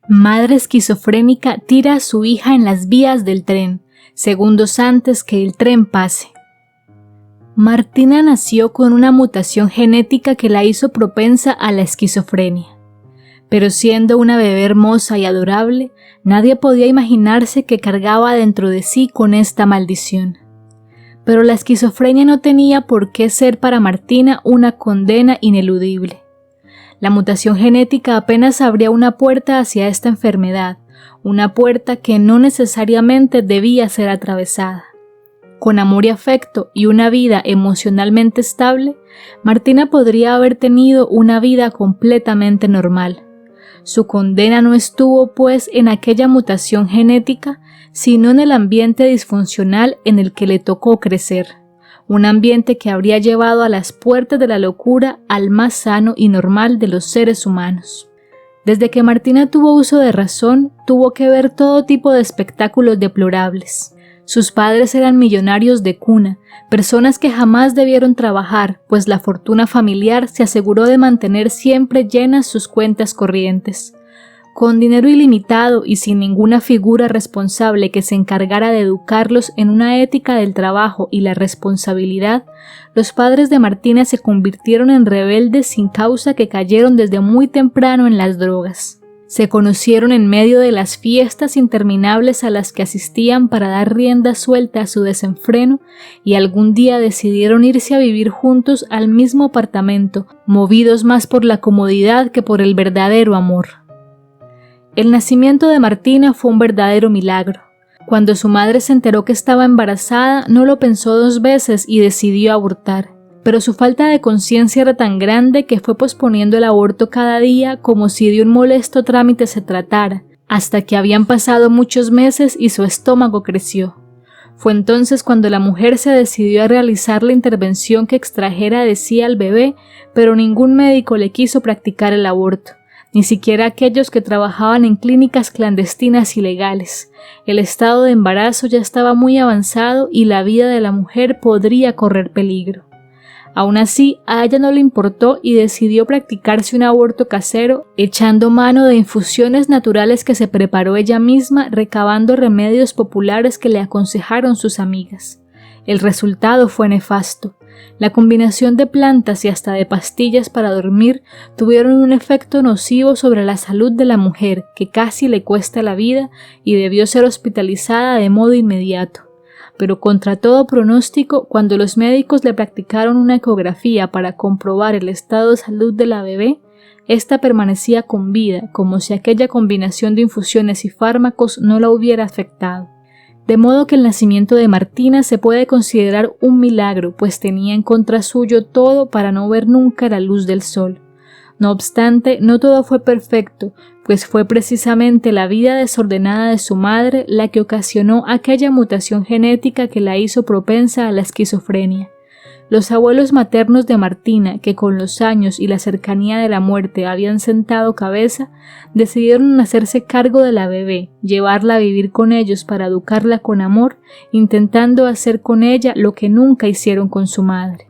Madre esquizofrénica tira a su hija en las vías del tren, segundos antes que el tren pase. Martina nació con una mutación genética que la hizo propensa a la esquizofrenia. Pero siendo una bebé hermosa y adorable, nadie podía imaginarse que cargaba dentro de sí con esta maldición. Pero la esquizofrenia no tenía por qué ser para Martina una condena ineludible. La mutación genética apenas abría una puerta hacia esta enfermedad, una puerta que no necesariamente debía ser atravesada. Con amor y afecto y una vida emocionalmente estable, Martina podría haber tenido una vida completamente normal. Su condena no estuvo, pues, en aquella mutación genética, sino en el ambiente disfuncional en el que le tocó crecer. Un ambiente que habría llevado a las puertas de la locura al más sano y normal de los seres humanos. Desde que Martina tuvo uso de razón, tuvo que ver todo tipo de espectáculos deplorables. Sus padres eran millonarios de cuna, personas que jamás debieron trabajar, pues la fortuna familiar se aseguró de mantener siempre llenas sus cuentas corrientes. Con dinero ilimitado y sin ninguna figura responsable que se encargara de educarlos en una ética del trabajo y la responsabilidad, los padres de Martina se convirtieron en rebeldes sin causa que cayeron desde muy temprano en las drogas. Se conocieron en medio de las fiestas interminables a las que asistían para dar rienda suelta a su desenfreno y algún día decidieron irse a vivir juntos al mismo apartamento, movidos más por la comodidad que por el verdadero amor. El nacimiento de Martina fue un verdadero milagro. Cuando su madre se enteró que estaba embarazada, no lo pensó 2 veces y decidió abortar. Pero su falta de conciencia era tan grande que fue posponiendo el aborto cada día como si de un molesto trámite se tratara, hasta que habían pasado muchos meses y su estómago creció. Fue entonces cuando la mujer se decidió a realizar la intervención que extrajera de sí al bebé, pero ningún médico le quiso practicar el aborto, ni siquiera aquellos que trabajaban en clínicas clandestinas ilegales. El estado de embarazo ya estaba muy avanzado y la vida de la mujer podría correr peligro. Aún así, a ella no le importó y decidió practicarse un aborto casero, echando mano de infusiones naturales que se preparó ella misma, recabando remedios populares que le aconsejaron sus amigas. El resultado fue nefasto. La combinación de plantas y hasta de pastillas para dormir tuvieron un efecto nocivo sobre la salud de la mujer, que casi le cuesta la vida y debió ser hospitalizada de modo inmediato. Pero contra todo pronóstico, cuando los médicos le practicaron una ecografía para comprobar el estado de salud de la bebé, ésta permanecía con vida, como si aquella combinación de infusiones y fármacos no la hubiera afectado. De modo que el nacimiento de Martina se puede considerar un milagro, pues tenía en contra suyo todo para no ver nunca la luz del sol. No obstante, no todo fue perfecto, pues fue precisamente la vida desordenada de su madre la que ocasionó aquella mutación genética que la hizo propensa a la esquizofrenia. Los abuelos maternos de Martina, que con los años y la cercanía de la muerte habían sentado cabeza, decidieron hacerse cargo de la bebé, llevarla a vivir con ellos para educarla con amor, intentando hacer con ella lo que nunca hicieron con su madre.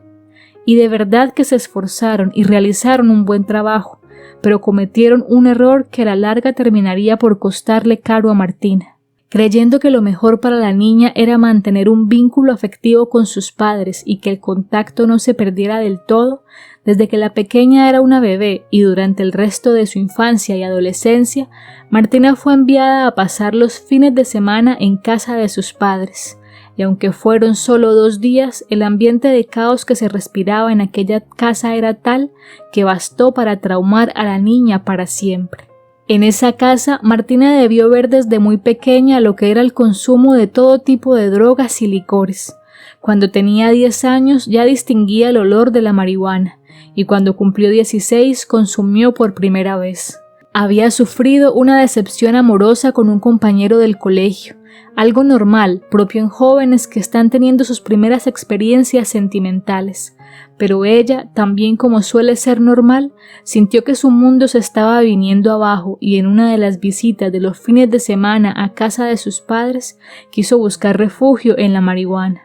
Y de verdad que se esforzaron y realizaron un buen trabajo, pero cometieron un error que a la larga terminaría por costarle caro a Martina. Creyendo que lo mejor para la niña era mantener un vínculo afectivo con sus padres y que el contacto no se perdiera del todo, desde que la pequeña era una bebé y durante el resto de su infancia y adolescencia, Martina fue enviada a pasar los fines de semana en casa de sus padres. Y aunque fueron solo 2 días, el ambiente de caos que se respiraba en aquella casa era tal que bastó para traumar a la niña para siempre. En esa casa, Martina debió ver desde muy pequeña lo que era el consumo de todo tipo de drogas y licores. Cuando tenía 10 años ya distinguía el olor de la marihuana, y cuando cumplió 16 consumió por primera vez. Había sufrido una decepción amorosa con un compañero del colegio, algo normal, propio en jóvenes que están teniendo sus primeras experiencias sentimentales. Pero ella, también como suele ser normal, sintió que su mundo se estaba viniendo abajo y en una de las visitas de los fines de semana a casa de sus padres, quiso buscar refugio en la marihuana.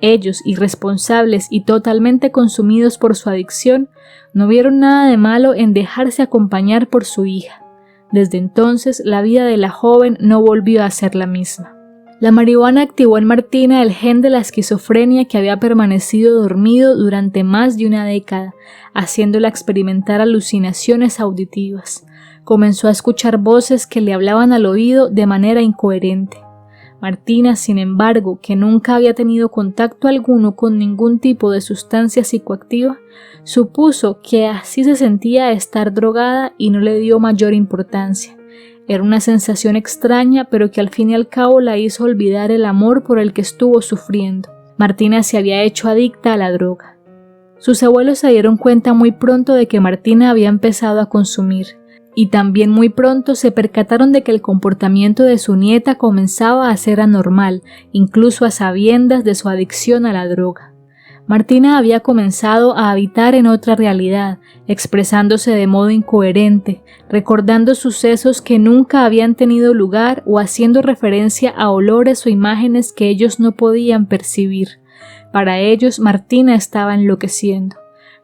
Ellos, irresponsables y totalmente consumidos por su adicción, no vieron nada de malo en dejarse acompañar por su hija. Desde entonces, la vida de la joven no volvió a ser la misma. La marihuana activó en Martina el gen de la esquizofrenia que había permanecido dormido durante más de una década, haciéndola experimentar alucinaciones auditivas. Comenzó a escuchar voces que le hablaban al oído de manera incoherente. Martina, sin embargo, que nunca había tenido contacto alguno con ningún tipo de sustancia psicoactiva, supuso que así se sentía estar drogada y no le dio mayor importancia. Era una sensación extraña, pero que al fin y al cabo la hizo olvidar el amor por el que estuvo sufriendo. Martina se había hecho adicta a la droga. Sus abuelos se dieron cuenta muy pronto de que Martina había empezado a consumir, y también muy pronto se percataron de que el comportamiento de su nieta comenzaba a ser anormal, incluso a sabiendas de su adicción a la droga. Martina había comenzado a habitar en otra realidad, expresándose de modo incoherente, recordando sucesos que nunca habían tenido lugar o haciendo referencia a olores o imágenes que ellos no podían percibir. Para ellos, Martina estaba enloqueciendo.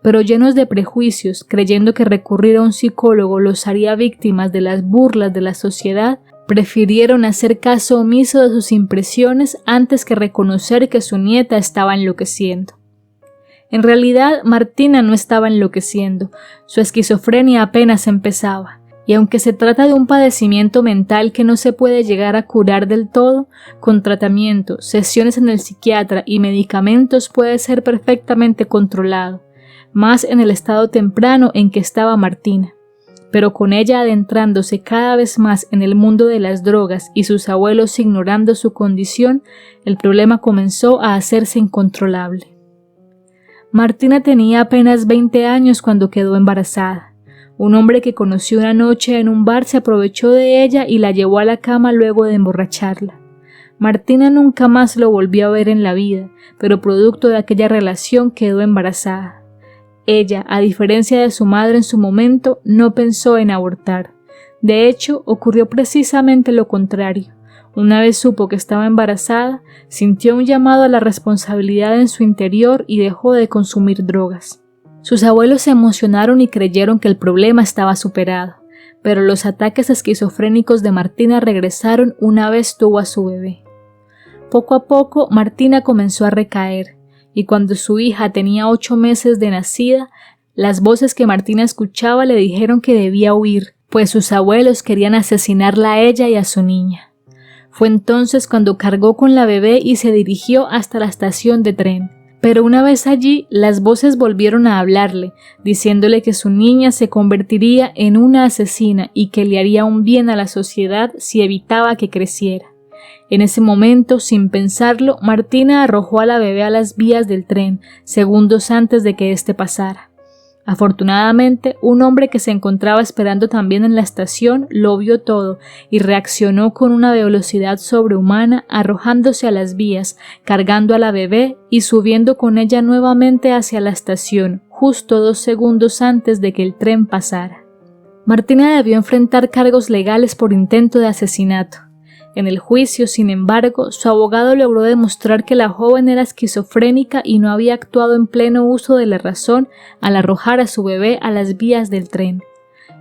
Pero llenos de prejuicios, creyendo que recurrir a un psicólogo los haría víctimas de las burlas de la sociedad, prefirieron hacer caso omiso de sus impresiones antes que reconocer que su nieta estaba enloqueciendo. En realidad, Martina no estaba enloqueciendo, su esquizofrenia apenas empezaba, y aunque se trata de un padecimiento mental que no se puede llegar a curar del todo, con tratamiento, sesiones en el psiquiatra y medicamentos puede ser perfectamente controlado, más en el estado temprano en que estaba Martina. Pero con ella adentrándose cada vez más en el mundo de las drogas y sus abuelos ignorando su condición, el problema comenzó a hacerse incontrolable. Martina tenía apenas 20 años cuando quedó embarazada. Un hombre que conoció una noche en un bar se aprovechó de ella y la llevó a la cama luego de emborracharla. Martina nunca más lo volvió a ver en la vida, pero producto de aquella relación quedó embarazada. Ella, a diferencia de su madre en su momento, no pensó en abortar. De hecho, ocurrió precisamente lo contrario. Una vez supo que estaba embarazada, sintió un llamado a la responsabilidad en su interior y dejó de consumir drogas. Sus abuelos se emocionaron y creyeron que el problema estaba superado, pero los ataques esquizofrénicos de Martina regresaron una vez tuvo a su bebé. Poco a poco, Martina comenzó a recaer, y cuando su hija tenía 8 meses de nacida, las voces que Martina escuchaba le dijeron que debía huir, pues sus abuelos querían asesinarla a ella y a su niña. Fue entonces cuando cargó con la bebé y se dirigió hasta la estación de tren. Pero una vez allí, las voces volvieron a hablarle, diciéndole que su niña se convertiría en una asesina y que le haría un bien a la sociedad si evitaba que creciera. En ese momento, sin pensarlo, Martina arrojó a la bebé a las vías del tren, segundos antes de que éste pasara. Afortunadamente, un hombre que se encontraba esperando también en la estación lo vio todo y reaccionó con una velocidad sobrehumana, arrojándose a las vías, cargando a la bebé y subiendo con ella nuevamente hacia la estación, justo 2 segundos antes de que el tren pasara. Martina debió enfrentar cargos legales por intento de asesinato. En el juicio, sin embargo, su abogado logró demostrar que la joven era esquizofrénica y no había actuado en pleno uso de la razón al arrojar a su bebé a las vías del tren.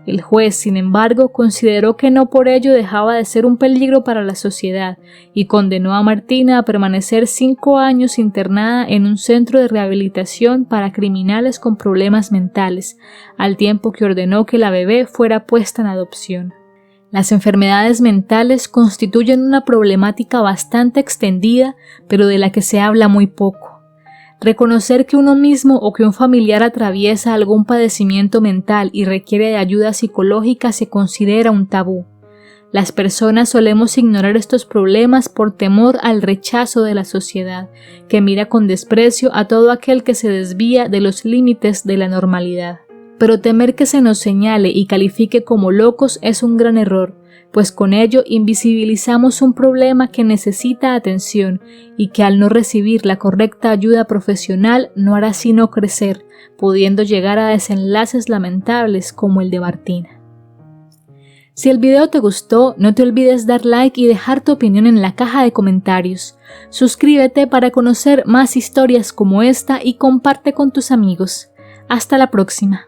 El juez, sin embargo, consideró que no por ello dejaba de ser un peligro para la sociedad y condenó a Martina a permanecer 5 años internada en un centro de rehabilitación para criminales con problemas mentales, al tiempo que ordenó que la bebé fuera puesta en adopción. Las enfermedades mentales constituyen una problemática bastante extendida, pero de la que se habla muy poco. Reconocer que uno mismo o que un familiar atraviesa algún padecimiento mental y requiere de ayuda psicológica se considera un tabú. Las personas solemos ignorar estos problemas por temor al rechazo de la sociedad, que mira con desprecio a todo aquel que se desvía de los límites de la normalidad. Pero temer que se nos señale y califique como locos es un gran error, pues con ello invisibilizamos un problema que necesita atención y que al no recibir la correcta ayuda profesional no hará sino crecer, pudiendo llegar a desenlaces lamentables como el de Martina. Si el video te gustó, no te olvides dar like y dejar tu opinión en la caja de comentarios. Suscríbete para conocer más historias como esta y comparte con tus amigos. Hasta la próxima.